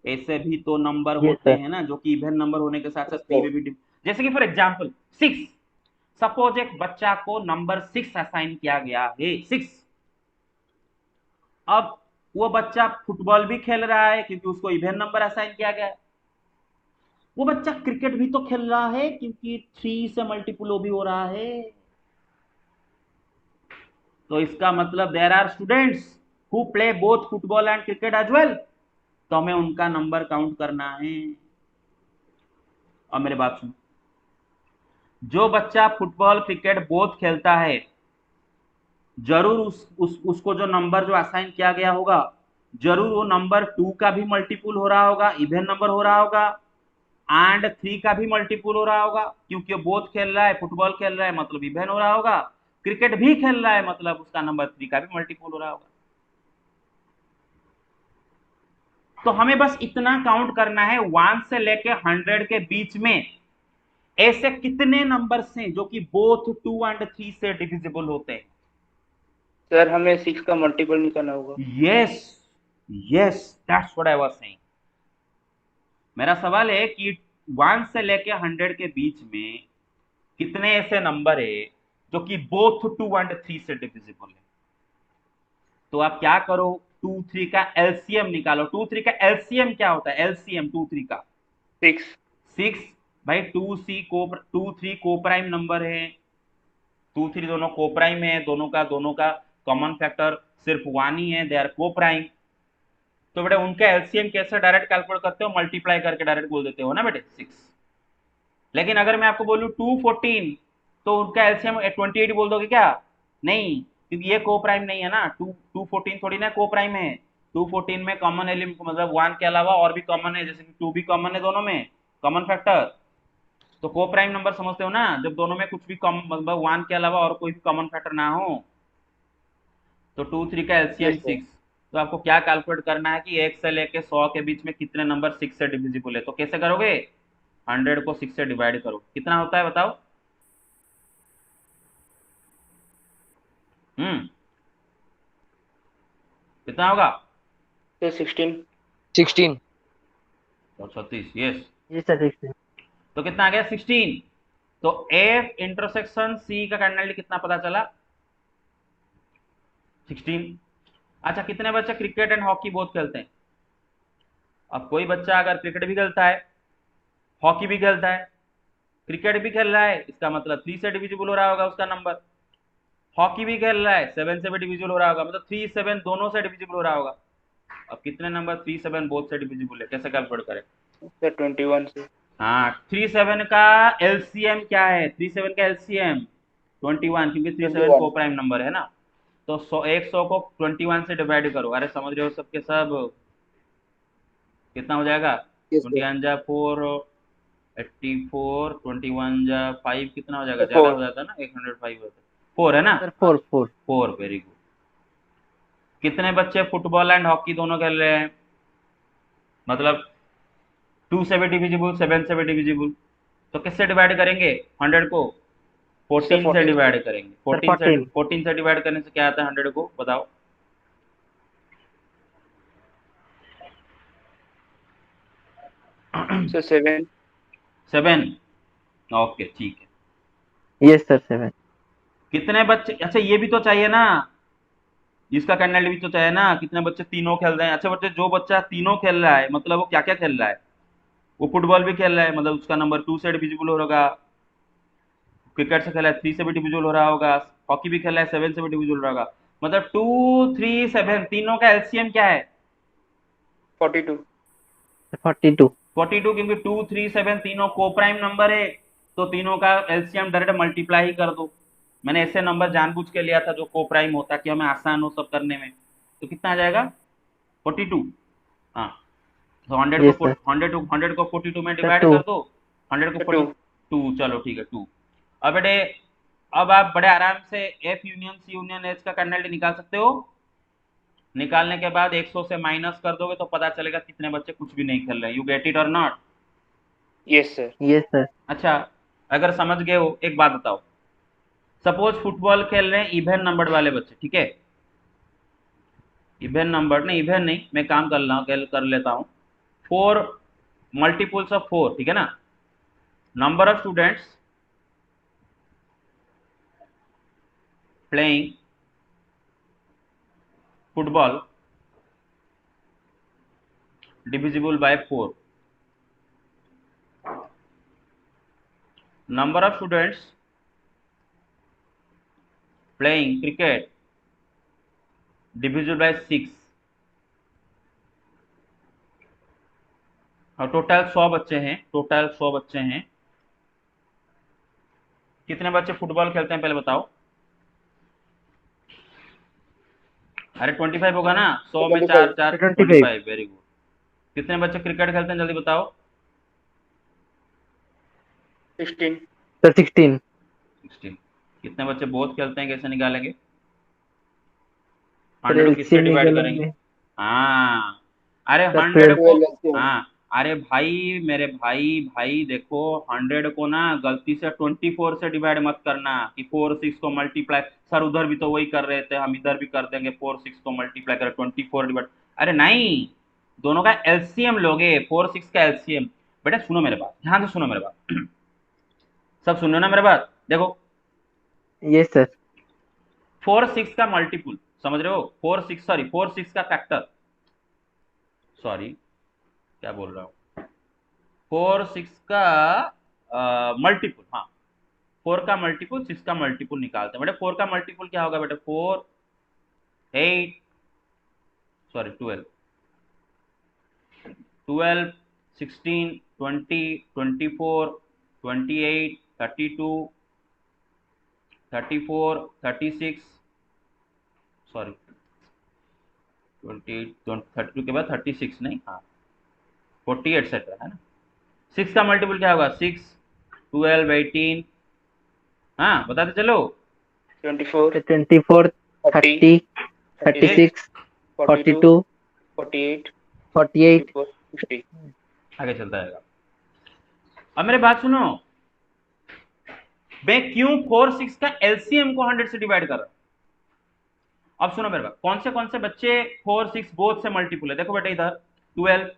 ऐसे भी तो नंबर यस होते सर। हैं ना जो कि इवन नंबर होने के साथ साथ 3 में भी जैसे कि फॉर एग्जाम्पल 6, सपोज एक बच्चा को नंबर 6 असाइन किया गया है, 6। अब वो बच्चा फुटबॉल भी खेल रहा है क्योंकि उसको इवन नंबर असाइन किया गया है। वो बच्चा क्रिकेट भी तो खेल रहा है क्योंकि 3 से मल्टीपुल वो भी हो रहा है। तो इसका मतलब there are students who play both football and cricket as well, तो हमें उनका नंबर काउंट करना है। और मेरे बात सुनो, जो बच्चा फुटबॉल क्रिकेट बोथ खेलता है, जरूर उसको जो नंबर जो असाइन किया गया होगा, जरूर वो नंबर 2 का भी मल्टीपुल हो रहा होगा, इवन नंबर हो रहा होगा, एंड 3 का भी मल्टीपुल हो रहा होगा, क्योंकि वो बोथ खेल रहा है, फुटबॉल खेल रहा है मतलब इवन हो रहा होगा, क्रिकेट भी खेल रहा है मतलब उसका नंबर 3 का भी मल्टीपुल हो रहा होगा। तो हमें बस इतना काउंट करना है, 1 से लेके 100 के बीच में ऐसे कितने नंबर्स हैं जो कि बोथ 2 एंड 3 से डिविजिबल होते हैं। सर हमें 6 का मल्टीपल निकालना होगा। Yes yes, that's what I was saying. मेरा सवाल है कि 1 से लेके 100 के बीच में कितने ऐसे नंबर है जो कि बोथ 2 एंड 3 से डिविजिबल है। तो आप क्या करो, 2 3 का एलसीएम निकालो। 2 3 का एलसीएम क्या होता है? एलसीएम 2 3 का 6 भाई। 2 3 को प्राइम नंबर है, 2 3 दोनों को प्राइम है, दोनों का कॉमन फैक्टर सिर्फ 1 ही है, दे आर को प्राइम। तो बेटा उनका एलसीएम कैसे डायरेक्ट कैलकुलेट करते हो? मल्टीप्लाई करके डायरेक्ट बोल देते हो ना बेटे, 6। लेकिन अगर मैं आपको बोलूं 214, तो उनका एलसीएम 28 बोल दोगे क्या? नहीं, क्योंकि ये को प्राइम नहीं है ना। 214 थोड़ी ना को प्राइम है। 214 में कॉमन एलिमेंट मतलब 1 के अलावा और भी कॉमन है, जैसे कि 2 भी कॉमन है, दोनों में कॉमन फैक्टर। तो को प्राइम नंबर समझते हो ना, जब दोनों में कुछ भी मतलब 1 के अलावा और कोई भी कॉमन फैक्टर ना हो। तो 2 3 का एलसीएम यस सर। 6। तो आपको क्या कैलकुलेट करना है कि 1 से लेके 100 के बीच में कितने नंबर 6 से डिविजिबल है। तो कैसे करोगे? 100 को 6 से डिवाइड करो, कितना होता है बताओ? कितना होगा? सर 16। 16। तो 36, यस। जी सर 16। तो कितना आ गया? 16। तो एफ इंटरसेक्शन सी का कर्नल कितना पता चला? 16। अच्छा, कितने बच्चे क्रिकेट एंड हॉकी बोथ खेलते हैं? अब कोई बच्चा अगर क्रिकेट भी खेलता है, हॉकी भी खेलता है, क्रिकेट भी खेल रहा है, इसका मतलब 3 से डिविजिबल हो रहा होगा उसका नंबर। हॉकी भी खेल रहा है, 7 से भी डिविजिबल हो रहा होगा, मतलब 3 7 दोनों से डिविजिबल हो रहा होगा। अब कितने नंबर 3 7 बोथ से डिविजिबल है, कैसे कैलकुलेट करें? सर 21 से। हाँ, 3 7 का एलसीएम क्या है? 3 7 का एलसीएम 21, क्योंकि 3 7 को 21। प्राइम नंबर है ना। तो 100 को 21 से डिवाइड करो। अरे समझ रहे हो सबके सब? कितना हो जाएगा? यस 21 जा 4, 84, 21 जा 5, कितना हो जाएगा? सर। ज्यादा 4। हो जाता है ना, 105 होता है। 4 है ना? सर 4 4। 4, very good. कितने बच्चे फुटबॉल एंड हॉकी दोनों खेल रहे हैं? मतलब 2 से भी डिविजिबल, 7 से भी डिविजिबल। तो किससे डिवाइड करेंगे 100 को? सर 14 से 14 से। डिवाइड करेंगे। सर 14। 14 से डिवाइड करने से क्या आता है 100 को, बताओ? सर 7। 7। ओके, ठीक है। Yes sir 7। कितने बच्चे, अच्छा ये भी तो चाहिए ना, इसका कर्नल भी तो चाहिए ना, कितने बच्चे तीनों खेल रहे हैं। अच्छा बच्चे, जो बच्चा तीनों खेल रहा है मतलब वो क्या क्या खेल रहा है? वो फुटबॉल भी खेल रहा है मतलब उसका नंबर 2 से डिविजिबल होगा, क्रिकेट से खेला है 3 से भी डिविजिबल हो रहा होगा, हॉकी भी खेला है 7 से भी डिविजिबल हो रहा होगा। मतलब 2 3 7 तीनों का एलसीएम क्या है? 42। 42। 42, क्योंकि 2 3 7 तीनों को प्राइम नंबर है, तो तीनों का एलसीएम डायरेक्ट मल्टीप्लाई ही कर दो। मैंने ऐसे नंबर जानबूझ के लिया था जो को प्राइम होता, कि हमें आसान हो सब करने में। तो कितना आ जाएगा? 42। हाँ, तो 100 यस को सर। 100 को 42 में सर डिवाइड 2। कर दो। 100 को 2। 42, चलो ठीक है 2। अब बेटे, अब आप बड़े आराम से F union C union H का कर्नल निकाल सकते हो। निकालने के बाद 100 से माइनस कर दोगे तो पता चलेगा कितने बच्चे कुछ भी नहीं खेल रहे हैं। यू गेट इट और not? Yes sir. Yes sir. अच्छा, अगर समझ गए हो, एक बात बताओ, सपोज फुटबॉल खेल रहे हैं इवन नंबर वाले बच्चे, ठीक है? इवन नंबर नहीं, इवन नहीं, मैं काम कर लेता हूँ। 4 मल्टीपल्स ऑफ 4, ठीक है ना? Number of students playing football divisible by 4. Number of students playing cricket divisible by 6. और टोटल 100 बच्चे हैं, टोटल 100 बच्चे हैं। कितने बच्चे फुटबॉल खेलते हैं पहले बताओ। अरे 25 होगा ना, 100 में 4 4 25। Very good. कितने बच्चे क्रिकेट खेलते हैं जल्दी बताओ। 16 सर 16। कितने बच्चे बोथ खेलते हैं, कैसे निकालेंगे। सर 100 को किससे LCM डिवाइड निकालेंगे। करेंगे। हाँ अरे सर 100 को, 12 हाँ अरे भाई मेरे भाई भाई देखो 100 को ना गलती से 24 से डिवाइड मत करना कि 4 6 को मल्टीप्लाई। सर उधर भी तो वही कर रहे थे, हम इधर भी कर देंगे 4 6 को मल्टीप्लाई कर 24 डिवाइड। अरे नहीं, दोनों का एलसीएम लोगे, 4 6 का एलसीएम। बेटा सुनो मेरे बात, ध्यान से सुनो मेरे बात सब सुनो ना मेरे बात। देखो ये सर 4 6 का मल्टीपुल समझ रहे हो, 4 6 का फैक्टर, सॉरी क्या बोल रहा हूँ, 4 6 का मल्टीपुल। हाँ 4 का मल्टीपुल 6 का मल्टीपुल निकालते हैं बेटा। 4 का मल्टीपुल क्या होगा बेटा, 4 8 सॉरी 12 12 16 20 24 28 32 34 36 सॉरी 28 32 के बाद 36 नहीं, हाँ 40 एटसेट्रा है ना। 6 का मल्टीपल क्या होगा, 6 12 18, हाँ बताते चलो। 24 24 30 36 42 48 48 50। आगे चलता रहेगा। अब मेरे बात सुनो, मैं क्यों 4 6 का एलसीएम को 100 से डिवाइड कर रहा हूं। अब सुनो मेरे बात, कौन से बच्चे 4 6 बोथ से मल्टीपुल है। देखो बेटा इधर 12,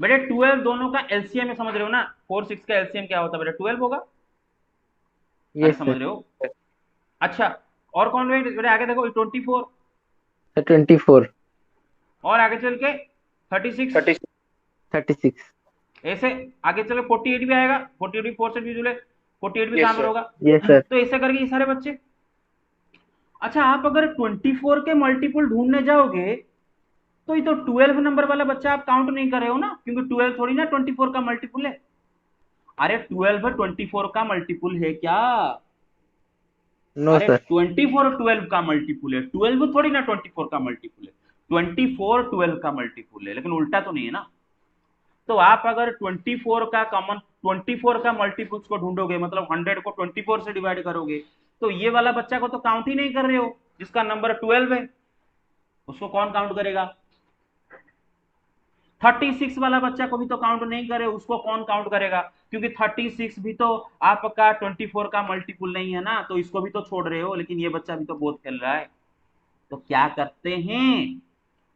बेटा 12 दोनों का एलसीएम है, समझ रहे हो ना। 4 6 का एलसीएम क्या होता है बेटा, 12 होगा। ये समझ रहे हो। अच्छा और कौन बेटा आगे देखो 24 सर 24 और आगे चल के 36 36 ऐसे आगे चल के 48 भी आएगा। 48 भी 4 से डिविजिबल है, 48 भी Yes, कहां पर sir. होगा। ये सर तो ऐसे करके ये सारे बच्चे। अच्छा आप अगर 24 के मल्टीपल ढूंढने जाओगे तो ये तो 12 नंबर वाला बच्चा आप काउंट नहीं कर रहे हो ना, क्योंकि 12 थोड़ी ना 24 का मल्टीपल है। अरे 12 24 का मल्टीपल है क्या। नो अरे सर 24 12 का मल्टीपल है, 12 थोड़ी ना 24 का मल्टीपल है। 24 12 का मल्टीपल है, लेकिन उल्टा तो नहीं है ना। तो आप अगर 24 का मल्टीपल्स को ढूंढोगे, मतलब 100 को 24 से डिवाइड करोगे, तो ये वाला बच्चा को तो काउंट ही नहीं कर रहे हो जिसका नंबर 12 है, उसको कौन काउंट करेगा। 36 वाला बच्चा को भी तो काउंट नहीं करे, उसको कौन काउंट करेगा, क्योंकि 36 भी तो आपका 24 का मल्टीपल नहीं है ना, तो इसको भी तो छोड़ रहे हो। लेकिन ये बच्चा भी तो बहुत खेल रहा है। तो क्या करते हैं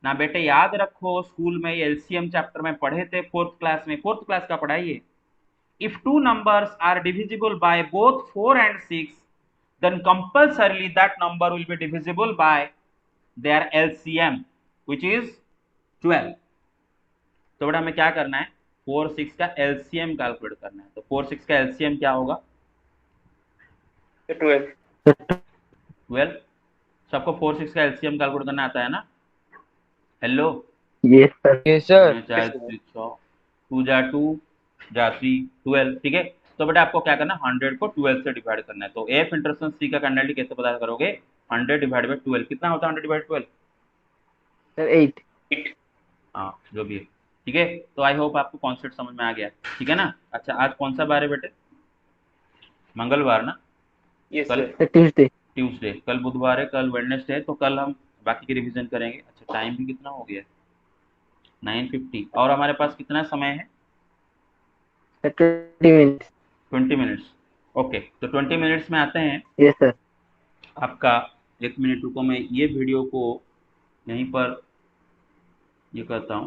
ना बेटे, याद रखो स्कूल में एलसीएम चैप्टर में पढ़े थे, फोर्थ क्लास का पढ़ाइए। If two numbers are divisible by both 4 and 6 then compulsorily that number will be divisible by their LCM which is 12। तो बेटा हमें क्या करना है, 4 6 का एलसीएम कैलकुलेट करना है। तो 4 6 का एलसीएम क्या होगा, 12। सबको 4 6 का एलसीएम कैलकुलेट करना आता है ना। हेलो ये सर यस सर। 2 जा 2 जा 3 12, ठीक है। तो बेटा आपको क्या करना है, 100 को 12 से डिवाइड करना है। तो एफ इंटरसेक्शन सी का कैंडिडेट कैसे पता करोगे, 100 डिवाइड बाय 12 कितना होता है, 100 डिवाइड 12 सर 8। हाँ जो भी है, ठीक है। तो आई होप आपको कॉन्सेप्ट समझ में आ गया, ठीक है ना। अच्छा आज कौन सा बार है बेटे, मंगलवार ना। Yes, कल sir. ट्यूसडे, कल बुधवार है, कल वेडनेसडे है। तो कल हम बाकी की रिवीजन करेंगे। अच्छा टाइम भी कितना हो गया, 9:50, और हमारे पास कितना समय है, 20 मिनट। 20 मिनट्स। ओके तो 20 मिनट्स में आते हैं। ये सर आपका 1 मिनट रुको, मैं ये वीडियो को यहीं पर ये करता हूँ।